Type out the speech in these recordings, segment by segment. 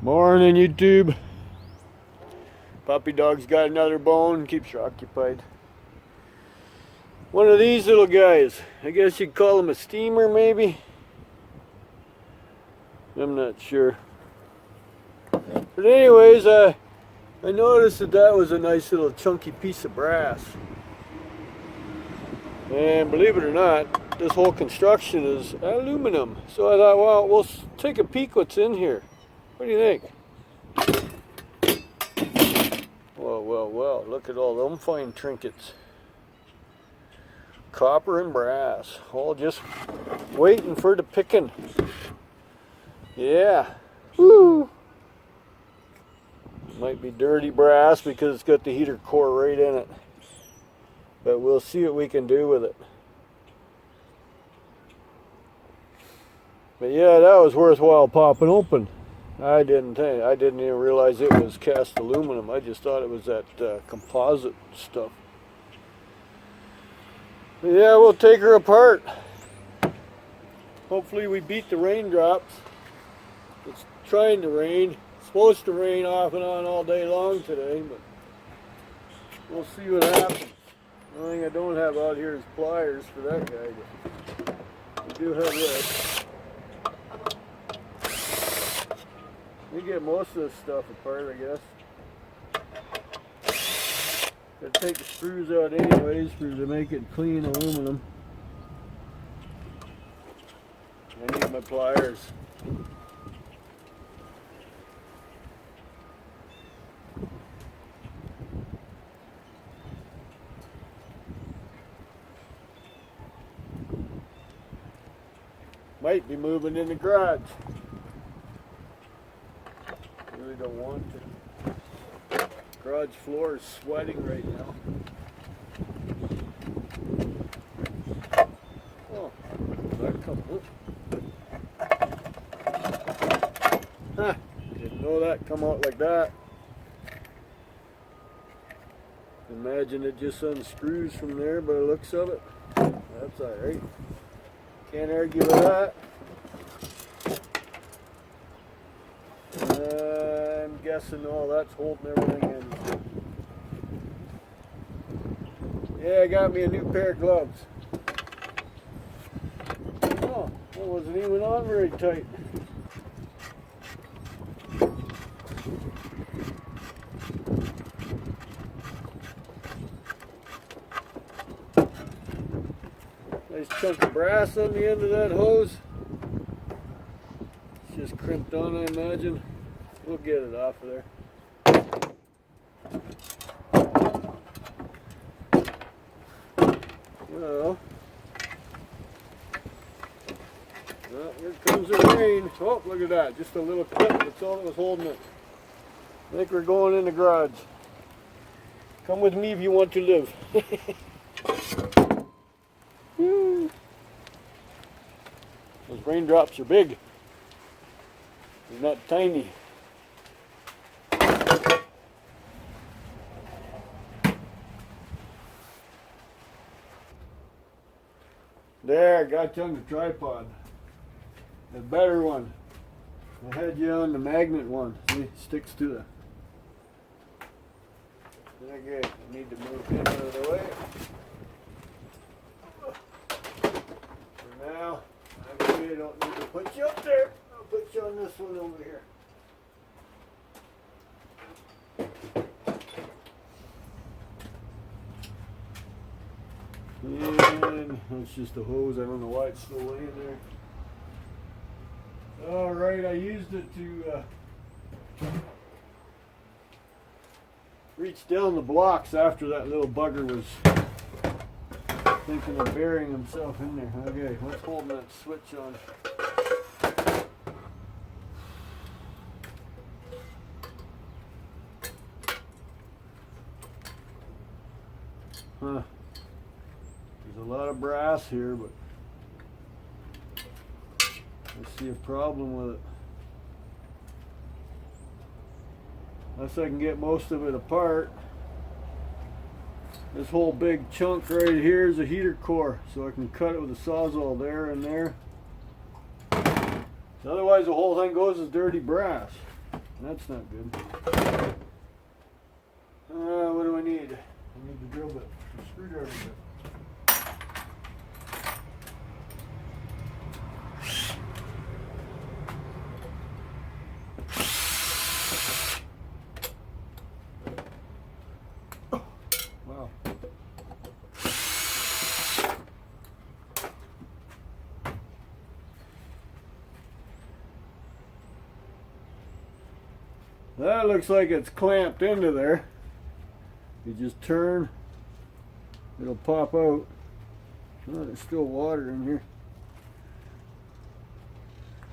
Morning, YouTube. Puppy dog's got another bone, keeps her occupied. One of these little guys. I guess you'd call him a steamer, maybe? I'm not sure. But anyways, I noticed that was a nice little chunky piece of brass. And believe it or not, this whole construction is aluminum. So I thought, well, we'll take a peek what's in here. What do you think? Well, look at all them fine trinkets. Copper and brass, all just waiting for the picking. Yeah. Woo. Might be dirty brass because it's got the heater core right in it. But we'll see what we can do with it. But yeah, that was worthwhile popping open. I didn't even realize it was cast aluminum. I just thought it was that composite stuff. But yeah, we'll take her apart. Hopefully we beat the raindrops. It's trying to rain. It's supposed to rain off and on all day long today, but we'll see what happens. The only thing I don't have out here is pliers for that guy. But we do have this. We get most of this stuff apart, I guess. Gotta take the screws out anyways to make it clean aluminum. I need my pliers. Might be moving in the garage. Really don't want to. Garage floor is sweating right now. Oh, that come up. Huh, didn't know that come out like that. Imagine it just unscrews from there by the looks of it. That's alright. Can't argue with that. I'm guessing all that's holding everything in. Yeah, I got me a new pair of gloves. Oh, that wasn't even on very tight. Nice chunk of brass on the end of that hose. It's just crimped on, I imagine. We'll get it off of there. Well, here comes the rain. Oh, look at that. Just a little clip. That's all that was holding it. I think we're going in the garage. Come with me if you want to live. Those raindrops are big. They're not tiny. There, got you on the tripod. The better one. I had you on the magnet one. See, it sticks to the... Okay, I need to move him out of the way. For now, actually I don't need to put you up there. I'll put you on this one over here. And that's just a hose. I don't know why it's still laying there. Alright, I used it to reach down the blocks after that little bugger was thinking of burying himself in there. Okay, what's holding that switch on? Huh. There's a lot of brass here, but I see a problem with it. Unless I can get most of it apart. This whole big chunk right here is a heater core, so I can cut it with a sawzall there and there. Otherwise the whole thing goes as dirty brass. That's not good. What do I need? I need the drill bit, the screwdriver bit. Wow. That looks like it's clamped into there. You just turn, it'll pop out. Oh, there's still water in here.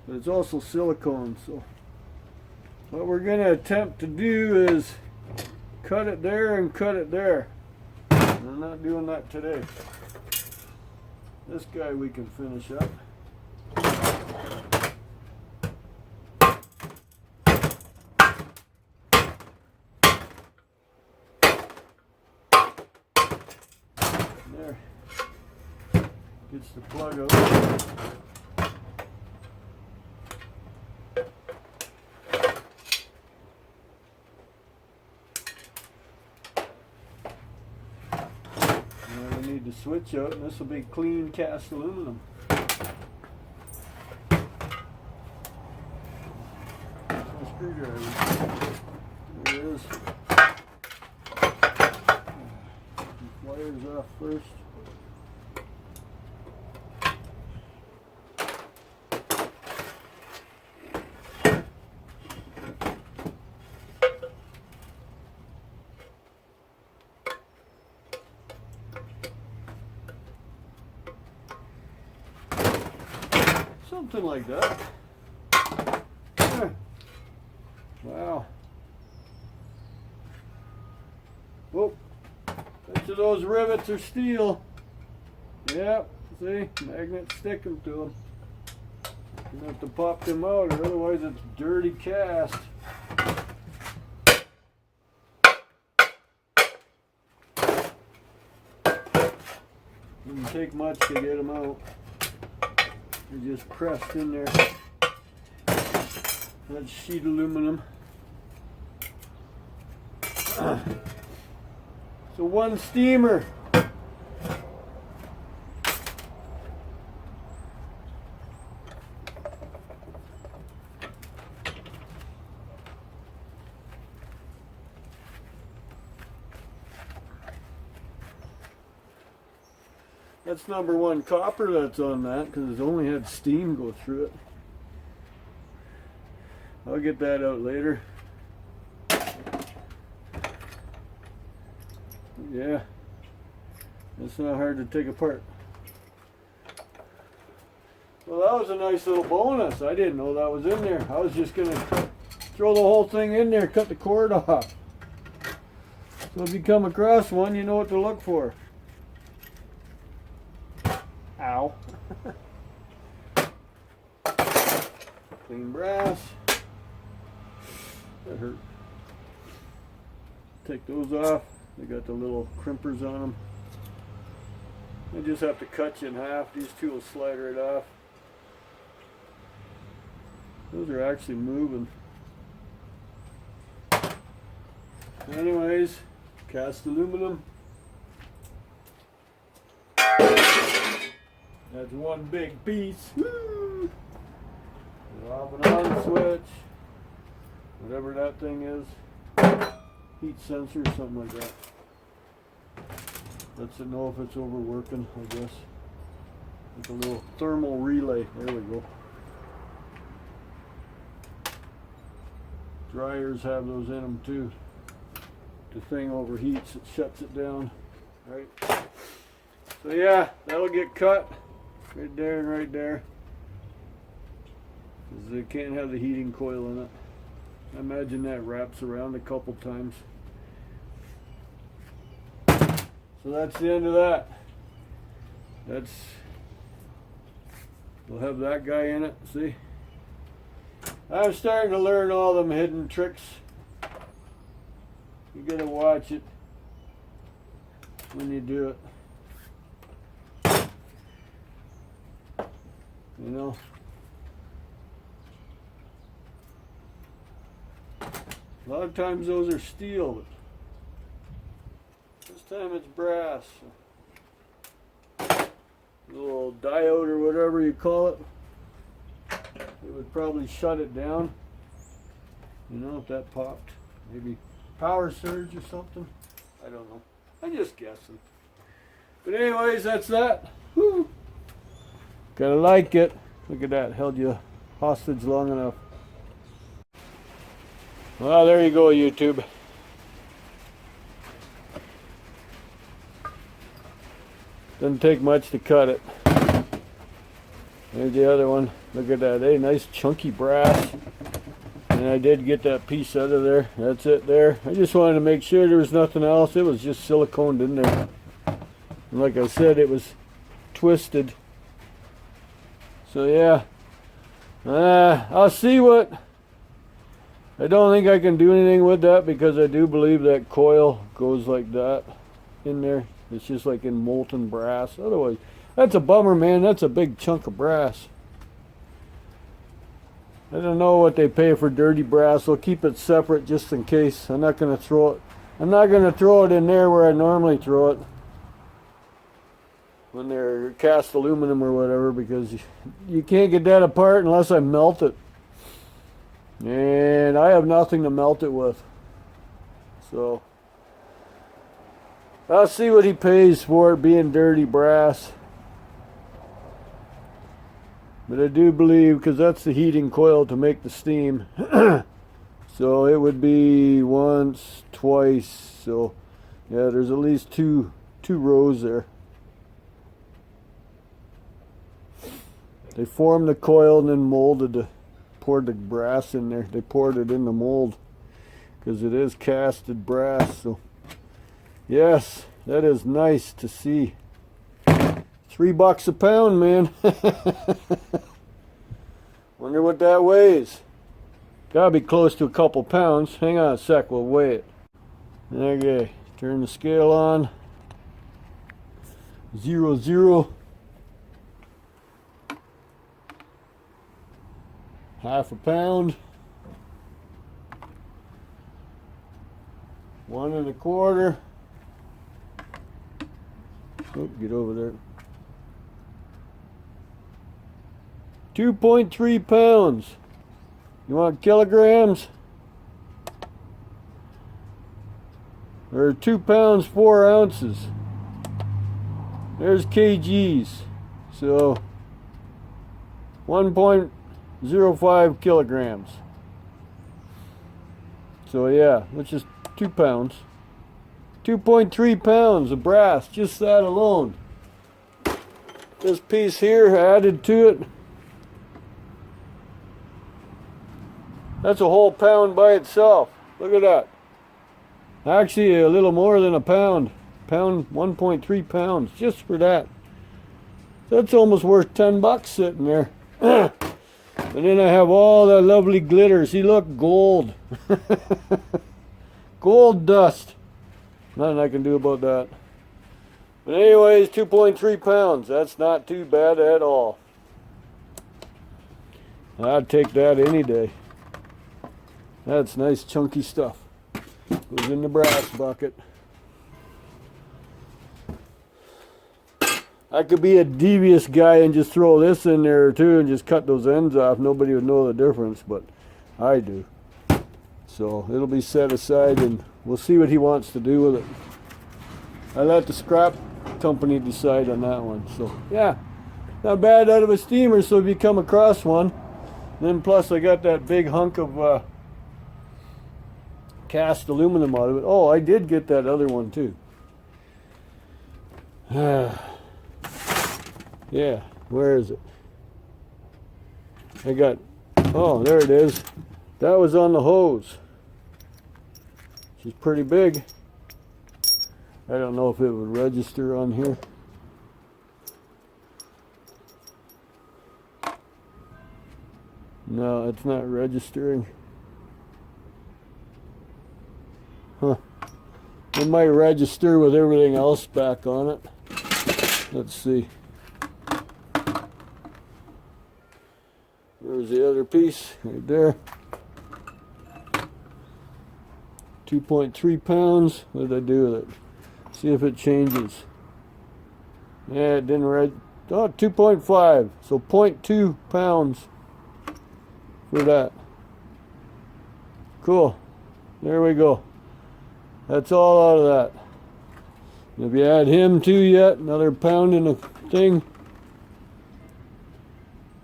But it's also silicone, so what we're going to attempt to do is cut it there and cut it there. I'm not doing that today. This guy we can finish up. There. Gets the plug out. The switch out, and this will be clean cast aluminum. That's my screwdriver. There it is. These wires off first. Something like that. Wow. Whoop. Bet you those rivets are steel. Yep. See? Magnets sticking to them. You have to pop them out, or otherwise it's dirty cast. Didn't take much to get them out. They're just pressed in there. That's sheet aluminum. So one steamer. That's number one copper that's on that because it's only had steam go through it. I'll get that out later. Yeah, it's not hard to take apart. Well, that was a nice little bonus. I didn't know that was in there. I was just going to throw the whole thing in there, cut the cord off. So if you come across one, you know what to look for. Ow. Clean brass. That hurt. Take those off. They got the little crimpers on them. You just have to cut you in half. These two will slide right off. Those are actually moving. Anyways, cast aluminum. That's one big piece. Woo! Off and on switch. Whatever that thing is. Heat sensor or something like that. Lets it know if it's overworking, I guess. It's a little thermal relay. There we go. Dryers have those in them too. The thing overheats, it shuts it down. Right. So yeah, that'll get cut. Right there and right there. Because they can't have the heating coil in it. I imagine that wraps around a couple times. So that's the end of that. We'll have that guy in it, see? I'm starting to learn all them hidden tricks. You gotta watch it when you do it. You know? A lot of times those are steel, but this time it's brass. A little diode or whatever you call it. It would probably shut it down. You know, if that popped. Maybe power surge or something. I don't know. I'm just guessing. But anyways, that's that. Woo. Gotta like it. Look at that. Held you hostage long enough. Well, there you go, YouTube. Doesn't take much to cut it. There's the other one. Look at that. Hey, nice chunky brass. And I did get that piece out of there. That's it there. I just wanted to make sure there was nothing else. It was just siliconed in there. And like I said, it was twisted. So yeah. I'll see what... I don't think I can do anything with that because I do believe that coil goes like that in there. It's just like in molten brass. Otherwise, that's a bummer, man. That's a big chunk of brass. I don't know what they pay for dirty brass. I'll keep it separate just in case. I'm not going to throw it. I'm not going to throw it in there where I normally throw it when they're cast aluminum or whatever, because you can't get that apart unless I melt it. And I have nothing to melt it with. So I'll see what he pays for it being dirty brass. But I do believe, because that's the heating coil to make the steam. So it would be once, twice. So yeah, there's at least two rows there. They formed the coil and then poured the brass in there. They poured it in the mold because it is casted brass. So yes, that is nice to see. $3 a pound, man. Wonder what that weighs. Gotta be close to a couple pounds. Hang on a sec, we'll weigh it. Okay, turn the scale on. 0, half a pound. 1 1/4. Oh, get over there. 2.3 pounds. You want kilograms? Or 2 pounds 4 ounces. There's kgs. So 1.05 kilograms. So yeah, which is 2 pounds. 2.3 pounds of brass, just that alone. This piece here added to it, that's a whole pound by itself. Look at that. Actually, a little more than a pound. 1.3 pounds just for that. That's almost worth $10 sitting there. And then I have all that lovely glitter. See, look, gold. Gold dust. Nothing I can do about that. But anyways, 2.3 pounds. That's not too bad at all. I'd take that any day. That's nice chunky stuff. Goes in the brass bucket. I could be a devious guy and just throw this in there too and just cut those ends off. Nobody would know the difference, but I do. So it'll be set aside and we'll see what he wants to do with it. I let the scrap company decide on that one. So yeah, not bad out of a steamer. So if you come across one, then plus I got that big hunk of cast aluminum out of it. Oh, I did get that other one too. Yeah, where is it? I got, oh, there it is. That was on the hose. She's pretty big. I don't know if it would register on here. No, it's not registering. Huh. It might register with everything else back on it. Let's see. There's the other piece right there. 2.3 pounds. What did I do with it? See if it changes. Yeah, it didn't read. Oh, 2.5. So 0.2 pounds for that. Cool. There we go. That's all out of that. And if you add him too yet, another pound in the thing.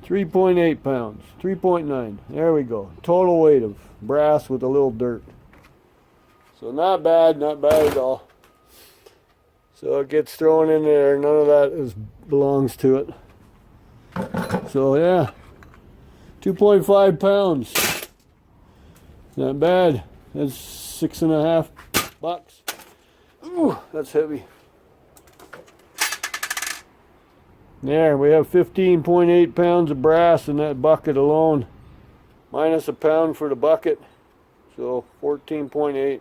3.8 pounds. 3.9. There we go. Total weight of brass with a little dirt. So not bad at all. So it gets thrown in there. None of that belongs to it. So yeah, 2.5 pounds. Not bad. That's $6.50. Ooh, that's heavy. There, we have 15.8 pounds of brass in that bucket alone. Minus a pound for the bucket. So 14.8.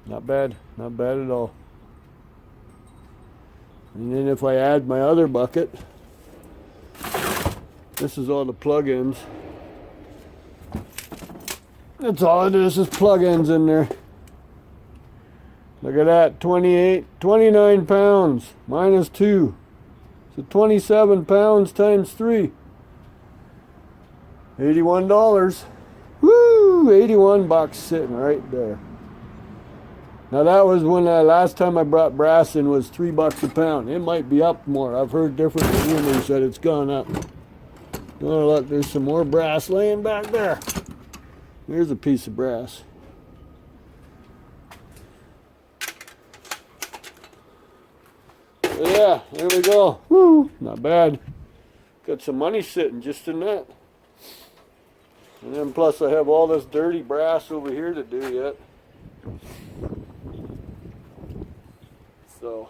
Not bad at all. And then if I add my other bucket, this is all the plug-ins. That's all it is plug-ins in there. Look at that, 29 pounds, minus 2. So 27 pounds times 3. $81. Woo, $81 sitting right there. Now that was when last time I brought brass in was $3 a pound. It might be up more. I've heard different rumors that it's gone up. Oh look, there's some more brass laying back there. Here's a piece of brass. So yeah, there we go. Woo, not bad. Got some money sitting just in that. And then plus I have all this dirty brass over here to do yet. So,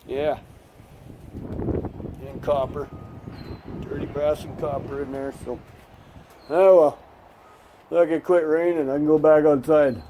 yeah, and copper, dirty brass and copper in there. So, oh well, look, it quit raining. I can go back outside.